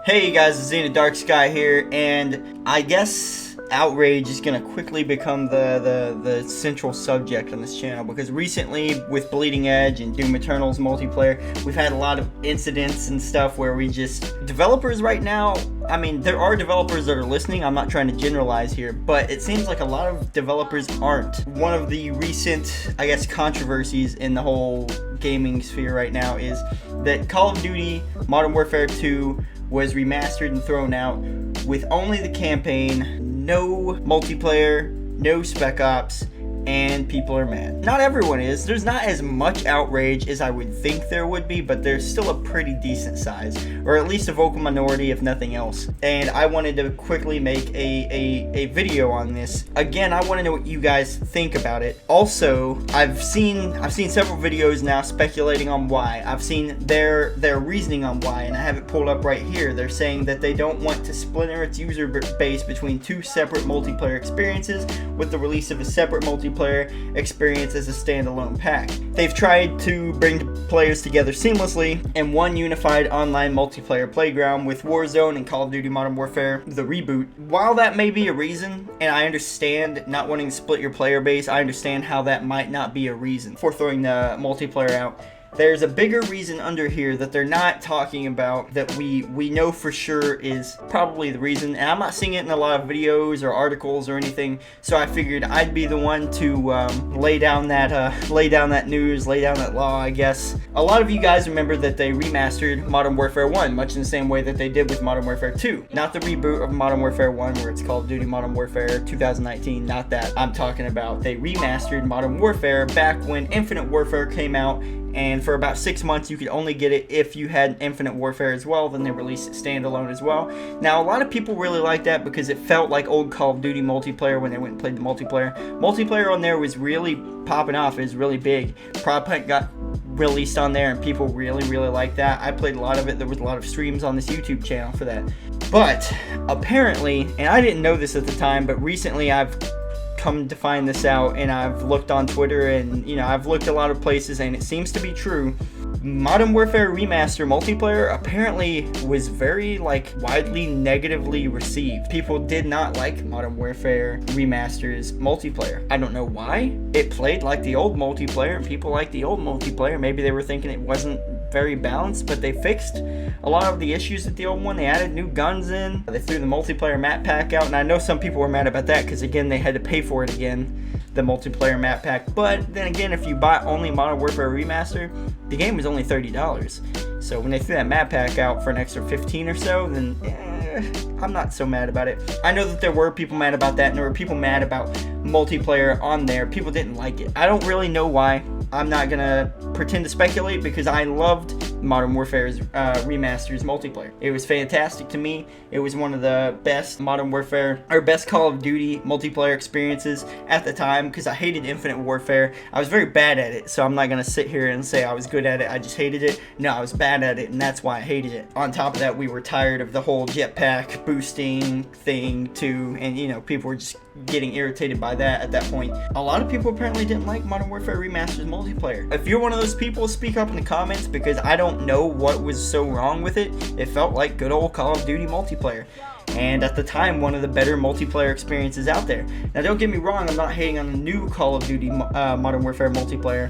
Hey guys, it's Zenith Darksky here, and I guess outrage is going to quickly become the central subject on this channel, because recently with Bleeding Edge and Doom Eternal's multiplayer, we've had a lot of incidents and stuff where developers right now, I mean, there are developers that are listening, I'm not trying to generalize here, but it seems like a lot of developers aren't. One of the recent, I guess, controversies in the whole gaming sphere right now is that Call of Duty Modern Warfare 2 was remastered and thrown out with only the campaign, no multiplayer, no spec ops, and people are mad. Not everyone is. There's not as much outrage as I would think there would be, but there's still a pretty decent size, or at least a vocal minority if nothing else. And I wanted to quickly make a video on this. Again, I want to know what you guys think about it. Also, I've seen several videos now speculating on why. I've seen their reasoning on why, and I have it pulled up right here. They're saying that they don't want to splinter its user base between two separate multiplayer experiences with the release of a separate multiplayer experience as a standalone pack. They've tried to bring players together seamlessly in one unified online multiplayer playground with Warzone and Call of Duty Modern Warfare, the reboot. While that may be a reason, and I understand not wanting to split your player base, I understand how that might not be a reason for throwing the multiplayer out. There's a bigger reason under here that they're not talking about that we know for sure is probably the reason, and I'm not seeing it in a lot of videos or articles or anything, so I figured I'd be the one to lay down that news, lay down that law, I guess. A lot of you guys remember that they remastered Modern Warfare 1, much in the same way that they did with Modern Warfare 2. Not the reboot of Modern Warfare 1 where it's Call of Duty Modern Warfare 2019, not that. I'm talking about they remastered Modern Warfare back when Infinite Warfare came out, and for about 6 months you could only get it if you had Infinite Warfare as well. Then they released it standalone as well. Now a lot of people really like that because it felt like old Call of Duty multiplayer when they went and played the multiplayer. Multiplayer on there was really popping off. It was really big. Prop Hunt got released on there and people really liked that. I played a lot of it. There was a lot of streams on this YouTube channel for that. But apparently, and I didn't know this at the time, but recently I've come to find this out, and I've looked on Twitter, and I've looked a lot of places, and it seems to be true. Modern Warfare Remaster multiplayer apparently was very widely negatively received. People did not like Modern Warfare Remaster's multiplayer. I don't know why. It played like the old multiplayer and people liked the old multiplayer. Maybe they were thinking it wasn't very balanced, but they fixed a lot of the issues with the old one. They added new guns in. They threw the multiplayer map pack out, and I know some people were mad about that because again they had to pay for it again, the multiplayer map pack. But then again, if you buy only Modern Warfare Remaster, the game was only $30. So when they threw that map pack out for an extra 15 or so, then I'm not so mad about it. I know that there were people mad about that, and there were people mad about multiplayer on there. People didn't like it. I don't really know why. I'm not gonna pretend to speculate because I loved Modern Warfare's Remaster's multiplayer. It was fantastic to me. It was one of the best Modern Warfare, or best Call of Duty multiplayer experiences at the time, because I hated Infinite Warfare. I was very bad at it, so I'm not gonna sit here and say I was good at it. I just hated it. No, I was bad at it, and that's why I hated it. On top of that, we were tired of the whole jetpack boosting thing too, and people were just getting irritated by that at that point. A lot of people apparently didn't like Modern Warfare Remastered multiplayer. If you're one of those people, speak up in the comments, because I don't know what was so wrong with it. It felt like good old Call of Duty multiplayer, and at the time one of the better multiplayer experiences out there. Now don't get me wrong, I'm not hating on the new Call of Duty Modern Warfare multiplayer,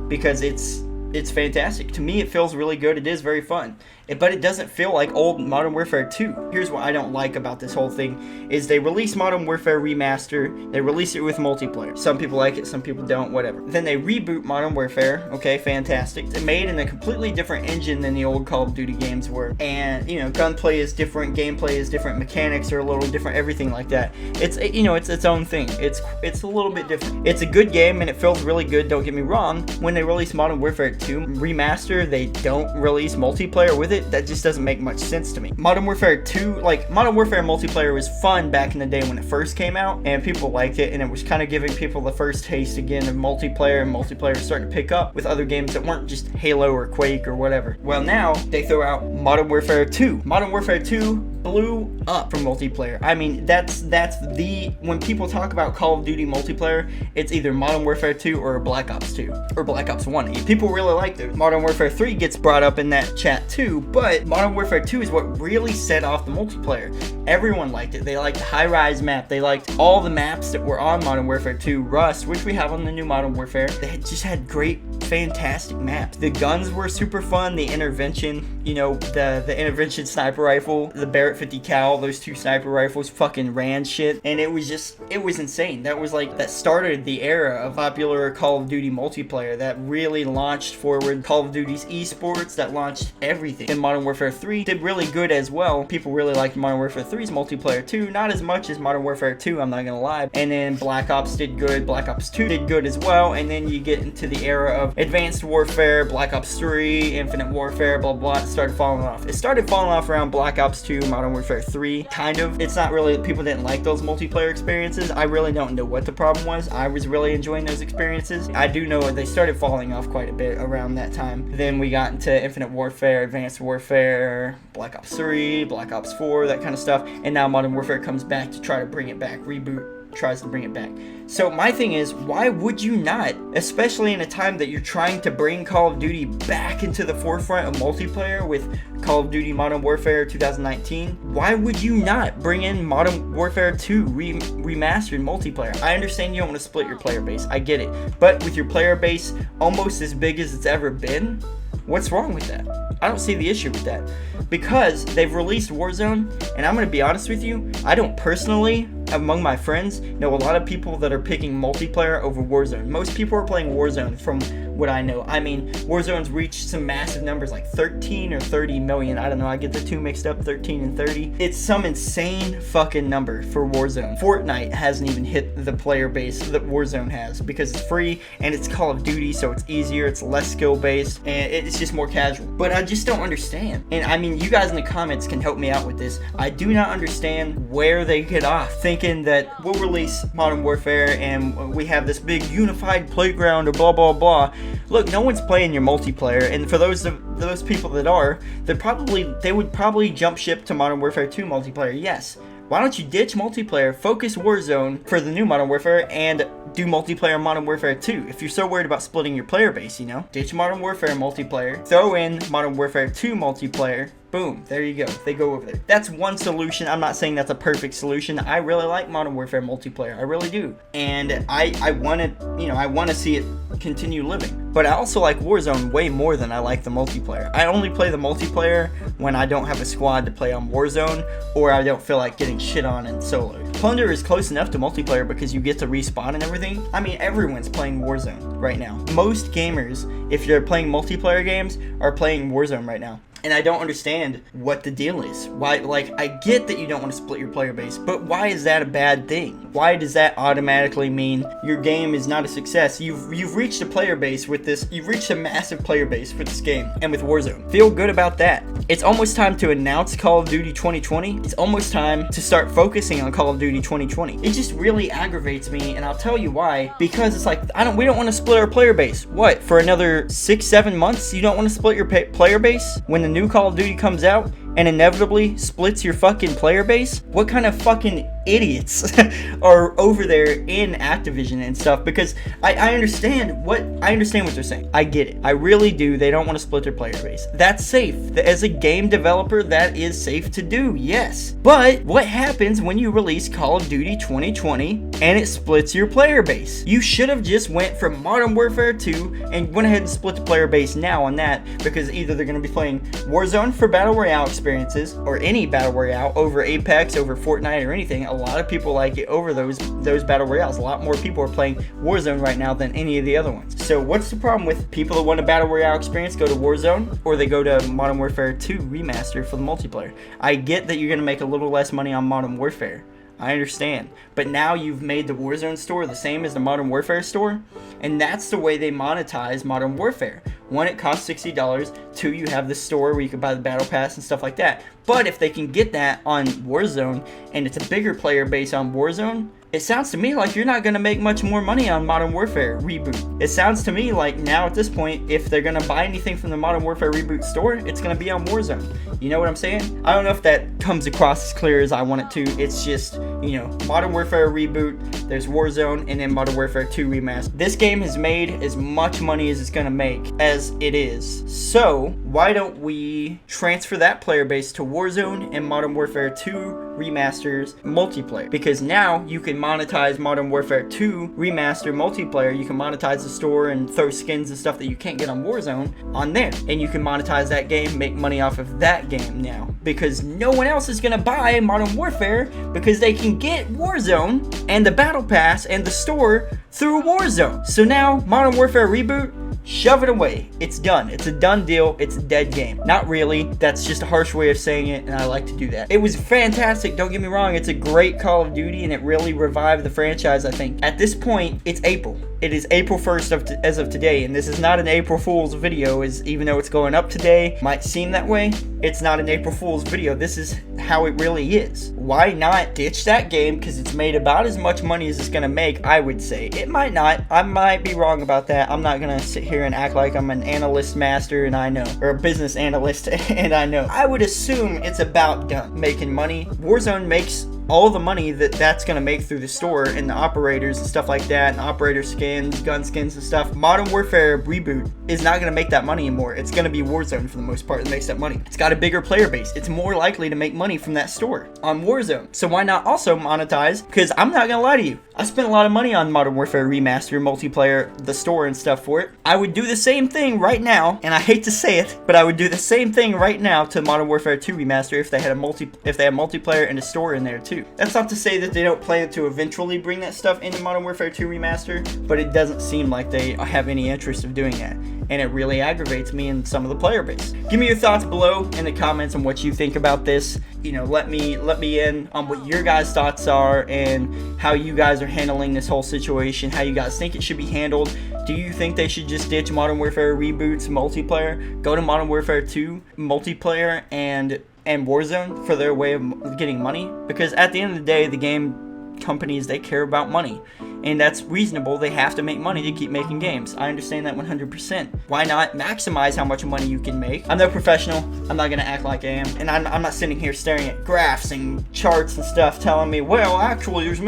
because it's fantastic. To me, it feels really good. It is very fun. But it doesn't feel like old Modern Warfare 2. Here's what I don't like about this whole thing, is they release Modern Warfare Remaster, they release it with multiplayer. Some people like it, some people don't, whatever. Then they reboot Modern Warfare, okay, fantastic. It's made in a completely different engine than the old Call of Duty games were. And, gunplay is different, gameplay is different, mechanics are a little different, everything like that. It's its own thing. It's a little bit different. It's a good game and it feels really good, don't get me wrong. When they release Modern Warfare 2 Remaster, they don't release multiplayer with it. That just doesn't make much sense to me. Modern Warfare 2, Modern Warfare multiplayer was fun back in the day when it first came out, and people liked it, and it was kind of giving people the first taste again of multiplayer, and multiplayer was starting to pick up with other games that weren't just Halo or Quake or whatever. Well, now they throw out Modern Warfare 2. Modern Warfare 2 blew up for multiplayer. I mean, that's the, when people talk about Call of Duty multiplayer, it's either Modern Warfare 2 or Black Ops 2 or Black Ops 1. People really liked it. Modern Warfare 3 gets brought up in that chat too, but Modern Warfare 2 is what really set off the multiplayer. Everyone liked it. They liked the high-rise map. They liked all the maps that were on Modern Warfare 2. Rust, which we have on the new Modern Warfare. They just had great, fantastic maps. The guns were super fun. The intervention, you know, the intervention sniper rifle, the Barrett 50 cal, those two sniper rifles fucking ran shit. And it was just, it was insane. That was like, that started the era of popular Call of Duty multiplayer. That really launched forward Call of Duty's esports. That launched everything. And Modern Warfare 3 did really good as well. People really liked Modern Warfare 3's multiplayer too. Not as much as Modern Warfare 2, I'm not gonna lie. And then Black Ops did good. Black Ops 2 did good as well. And then you get into the era of Advanced Warfare, Black Ops 3, Infinite Warfare, blah blah. It started falling off. It started falling off around Black Ops 2, Modern Warfare 3, kind of. It's not really, people didn't like those multiplayer experiences. I really don't know what the problem was. I was really enjoying those experiences. I do know they started falling off quite a bit around that time. Then we got into Infinite Warfare, Advanced Warfare, Black Ops 3, Black Ops 4, that kind of stuff. And now Modern Warfare comes back to try to bring it back. Reboot tries to bring it back. So my thing is, why would you not, especially in a time that you're trying to bring Call of Duty back into the forefront of multiplayer with Call of Duty Modern Warfare 2019, why would you not bring in Modern Warfare 2 remastered multiplayer? I understand you don't want to split your player base, I get it, but with your player base almost as big as it's ever been, what's wrong with that? I don't see the issue with that. Because they've released Warzone, and I'm going to be honest with you, I don't personally, among my friends, know a lot of people that are picking multiplayer over Warzone. Most people are playing Warzone from what I know. I mean, Warzone's reached some massive numbers, like 13 or 30 million. I don't know, I get the two mixed up, 13 and 30. It's some insane fucking number for Warzone. Fortnite hasn't even hit the player base that Warzone has because it's free and it's Call of Duty, so it's easier, it's less skill based, and it's just more casual. But I just don't understand. And I mean, you guys in the comments can help me out with this. I do not understand where they get off thinking that we'll release Modern Warfare and we have this big unified playground or blah blah blah. Look, no one's playing your multiplayer, and for those people that are, they would probably jump ship to Modern Warfare 2 multiplayer. Yes. Why don't you ditch multiplayer, focus Warzone for the new Modern Warfare, and do multiplayer Modern Warfare 2? If you're so worried about splitting your player base, you know? Ditch Modern Warfare multiplayer, throw in Modern Warfare 2 multiplayer, boom, there you go. They go over there. That's one solution. I'm not saying that's a perfect solution. I really like Modern Warfare multiplayer. I really do. And I want to, you know, I want to see it continue living. But I also like Warzone way more than I like the multiplayer. I only play the multiplayer when I don't have a squad to play on Warzone, or I don't feel like getting shit on in solo. Plunder is close enough to multiplayer because you get to respawn and everything. I mean, everyone's playing Warzone right now. Most gamers, if you're playing multiplayer games, are playing Warzone right now. And I don't understand what the deal is. Why, like, I get that you don't want to split your player base, but why is that a bad thing? Why does that automatically mean your game is not a success? You've reached a player base with this, you've reached a massive player base with this game and with Warzone. Feel good about that. It's almost time to announce Call of Duty 2020. It's almost time to start focusing on Call of Duty 2020. It just really aggravates me, and I'll tell you why. Because it's like, we don't want to split our player base. What, for another 6-7 months you don't want to split your player base? When the new Call of Duty comes out and inevitably splits your fucking player base? What kind of fucking idiots are over there in Activision and stuff? Because I understand what they're saying. I get it. I really do. They don't want to split their player base. That's safe. As a game developer, that is safe to do, yes. But what happens when you release Call of Duty 2020 and it splits your player base? You should have just went from Modern Warfare 2 and went ahead and split the player base now on that, because either they're going to be playing Warzone for Battle Royale experiences, or any Battle Royale over Apex, over Fortnite, or anything. A lot of people like it over those Battle Royales. A lot more people are playing Warzone right now than any of the other ones. So what's the problem with people that want a Battle Royale experience go to Warzone, or they go to Modern Warfare 2 Remastered for the multiplayer? I get that you're going to make a little less money on Modern Warfare. I understand. But now you've made the Warzone store the same as the Modern Warfare store, and that's the way they monetize Modern Warfare. One, it costs $60. 2, you have the store where you can buy the battle pass and stuff like that. But if they can get that on Warzone, and it's a bigger player base on Warzone, it sounds to me like you're not going to make much more money on Modern Warfare Reboot. It sounds to me like now at this point, if they're going to buy anything from the Modern Warfare Reboot store, it's going to be on Warzone. You know what I'm saying? I don't know if that comes across as clear as I want it to. It's just, you know, Modern Warfare Reboot, there's Warzone, and then Modern Warfare 2 Remastered. This game has made as much money as it's going to make as it is. So why don't we transfer that player base to Warzone and Modern Warfare 2 Remasters multiplayer? Because now you can monetize Modern Warfare 2 Remastered multiplayer. You can monetize the store and throw skins and stuff that you can't get on Warzone on there. And you can monetize that game, make money off of that game now. Because no one else is going to buy Modern Warfare because they can get Warzone and the Battle Pass and the store through Warzone. So now, Modern Warfare Reboot, shove it away. It's done. It's a done deal. It's a dead game. Not really. That's just a harsh way of saying it, and I like to do that. It was fantastic. Don't get me wrong. It's a great Call of Duty, and it really revived the franchise, I think. At this point, it's April. It is April 1st as of today, and this is not an April Fool's video, even though it's going up today. Might seem that way. It's not an April Fool's video. This is how it really is. Why not ditch that game? Because it's made about as much money as it's going to make, I would say. It might not. I might be wrong about that. I'm not going to sit here and act like I'm an analyst master and I know, or a business analyst and I know. I would assume it's about done making money. Warzone makes all the money that's going to make through the store and the operators and stuff like that, and operator skins, gun skins and stuff. Modern Warfare Reboot is not going to make that money anymore. It's going to be Warzone for the most part that makes that money. It's got a bigger player base. It's more likely to make money from that store on Warzone. So why not also monetize? Because I'm not going to lie to you, I spent a lot of money on Modern Warfare Remastered multiplayer, the store and stuff for it. I would do the same thing right now, and I hate to say it, but I would do the same thing right now to Modern Warfare 2 Remastered if they had multiplayer and a store in there too. That's not to say that they don't plan to eventually bring that stuff into Modern Warfare 2 Remastered, but it doesn't seem like they have any interest of doing that. And it really aggravates me and some of the player base. Give me your thoughts below in the comments on what you think about this. You know, let me in on what your guys' thoughts are and how you guys are handling this whole situation, how you guys think it should be handled. Do you think they should just ditch Modern Warfare Reboot's multiplayer, go to Modern Warfare 2 multiplayer and Warzone for their way of getting money? Because at the end of the day, the game companies, they care about money, and that's reasonable. They have to make money to keep making games. I understand that 100%. Why not maximize how much money you can make? I'm no professional. I'm not gonna act like I am, and I'm not sitting here staring at graphs and charts and stuff telling me, well, actually there's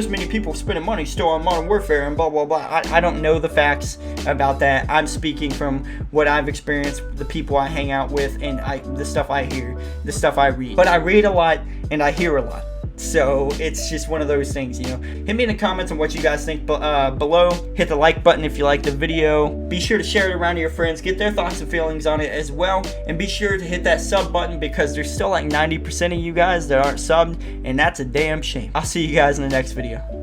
many people spending money still on Modern Warfare and blah blah blah. I don't know the facts about that. I'm speaking from what I've experienced, the people I hang out with, and the stuff I hear, the stuff I read. But I read a lot and I hear a lot. So it's just one of those things, you know. Hit me in the comments on what you guys think below. Hit the like button if you like the video. Be sure to share it around to your friends. Get their thoughts and feelings on it as well. And be sure to hit that sub button because there's still like 90% of you guys that aren't subbed. And that's a damn shame. I'll see you guys in the next video.